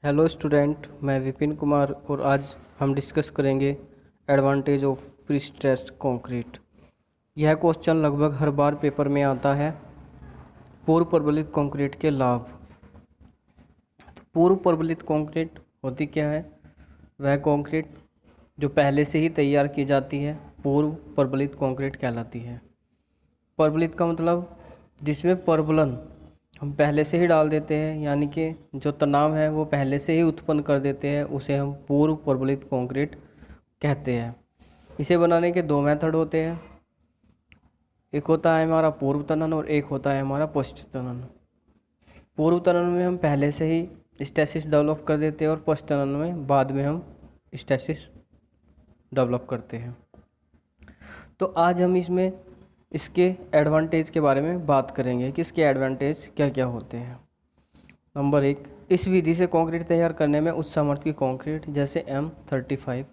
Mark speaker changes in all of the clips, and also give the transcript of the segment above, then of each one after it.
Speaker 1: Hello student, मैं विपिन कुमार और आज हम डिस्कस करेंगे एडवांटेज ऑफ प्रीस्ट्रेस्ड कंक्रीट। यह क्वेश्चन लगभग हर बार पेपर में आता है। पूर्व प्रबलित कंक्रीट के लाभ। तो पूर्व प्रबलित कंक्रीट होती क्या है? वह कंक्रीट जो पहले से ही तैयार की जाती है पूर्व प्रबलित कंक्रीट कहलाती है। प्रबलित का मतलब जिसमें प्रबलन हम पहले से ही डाल देते हैं, यानी कि जो तनाव है वो पहले से ही उत्पन्न कर देते हैं, उसे हम पूर्व प्रबलित कंक्रीट कहते हैं। इसे बनाने के दो मेथड होते हैं, एक होता है हमारा पूर्व तनन और एक होता है हमारा पश्च तनन। पूर्व तनन में हम पहले से ही स्टैसिस डेवलप कर देते हैं और पश्च तनन में बाद में हम स्टैसिस डेवलप करते हैं। तो आज हम इसके एडवांटेज के बारे में बात करेंगे कि इसके एडवांटेज क्या क्या होते हैं। नंबर 1, इस विधि से कंक्रीट तैयार करने में उच्च सामर्थ्य की कंक्रीट जैसे M35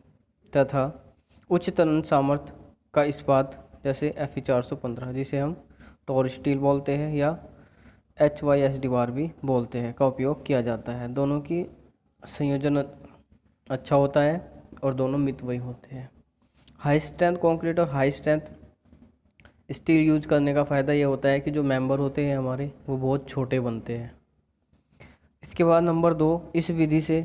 Speaker 1: तथा उच्च तनन सामर्थ्य का इस्पात जैसे Fe415 जिसे हम टोर स्टील बोलते हैं या HYSD बार भी बोलते हैं का उपयोग किया जाता है। दोनों की संयोजन अच्छा होता है और दोनों मितव्ययी होते हैं। हाई स्ट्रेंथ कंक्रीट और हाई स्ट्रेंथ स्टील यूज करने का फ़ायदा ये होता है कि जो मेंबर होते हैं हमारे वो बहुत छोटे बनते हैं। इसके बाद नंबर 2, इस विधि से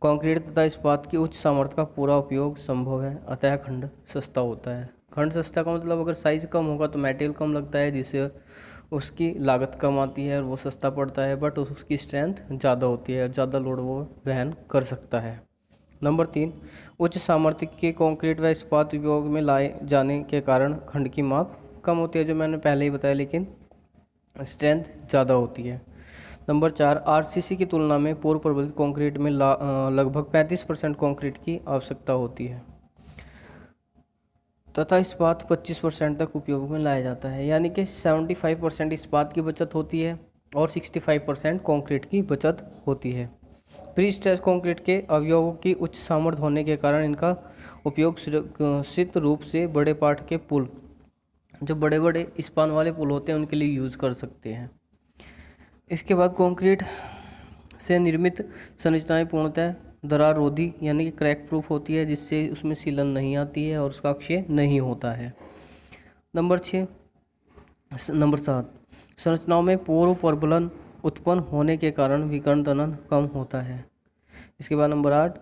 Speaker 1: कंक्रीट तथा इस्पात की उच्च सामर्थ्य का पूरा उपयोग संभव है, अतः खंड सस्ता होता है। खंड सस्ता का मतलब अगर साइज़ कम होगा तो मटेरियल कम लगता है, जिससे उसकी लागत कम आती है और वो सस्ता पड़ता है, बट उसकी स्ट्रेंथ ज़्यादा होती है और ज़्यादा लोड वो वहन कर सकता है। नंबर 3, उच्च सामर्थ्य के कंक्रीट व इस्पात उपयोग में लाए जाने के कारण खंड की माप कम होती है, जो मैंने पहले ही बताया, लेकिन स्ट्रेंथ ज़्यादा होती है। नंबर 4, आरसीसी की तुलना में पूर्व प्रबलित कंक्रीट में लगभग 35% कंक्रीट की आवश्यकता होती है तथा इस्पात 25% तक उपयोग में लाया जाता है, यानी कि 75% इस्पात की बचत होती है और 65% कंक्रीट की बचत होती है। प्रीस्ट्रेस्ड कंक्रीट के अवयवों की उच्च सामर्थ्य होने के कारण इनका उपयोग सुरक्षित रूप से बड़े पाट के पुल, जो बड़े बड़े स्पान वाले पुल होते हैं, उनके लिए यूज़ कर सकते हैं। इसके बाद कंक्रीट से निर्मित संरचनाएं पूर्णतः दरार रोधी यानी कि क्रैक प्रूफ होती है, जिससे उसमें सीलन नहीं आती है और उसका क्षय नहीं होता है। नंबर 7, संरचनाओं में पूर्व प्रबलन उत्पन्न होने के कारण विकर्ण तनन कम होता है। इसके बाद नंबर 8,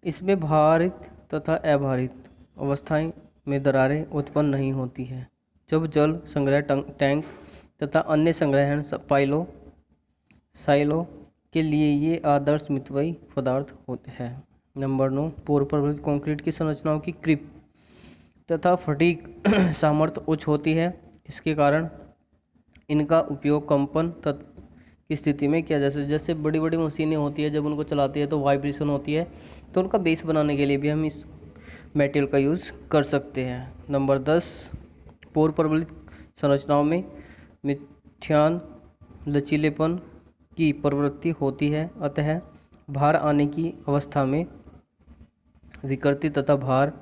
Speaker 1: इसमें भारित तथा अभारित अवस्थाएं में दरारें उत्पन्न नहीं होती है, जब जल संग्रह टैंक तथा अन्य संग्रहण साइलो के लिए ये आदर्श मितव्ययी पदार्थ होते हैं। नंबर 9, पूर्व प्रबलित कंक्रीट की संरचनाओं की क्रीप तथा फटीग सामर्थ्य उच्च होती है। इसके कारण इनका उपयोग कंपन की स्थिति में किया जैसे बड़ी बड़ी मशीनें होती है, जब उनको चलाती है तो वाइब्रेशन होती है, तो उनका बेस बनाने के लिए भी हम इस मटेरियल का यूज़ कर सकते हैं। नंबर 10, पूर्व प्रबलित संरचनाओं में मिथ्यान लचीलेपन की प्रवृत्ति होती है, अतः भार आने की अवस्था में विकृति तथा भार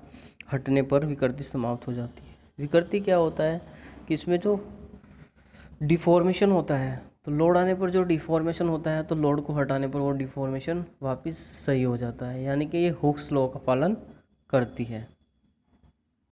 Speaker 1: हटने पर विकृति समाप्त हो जाती है। विकृति क्या होता है कि इसमें जो डिफॉर्मेशन होता है, तो लोड आने पर जो डिफॉर्मेशन होता है, तो लोड को हटाने पर वो डिफॉर्मेशन वापस सही हो जाता है, यानी कि ये हुक्स लॉ का पालन करती है।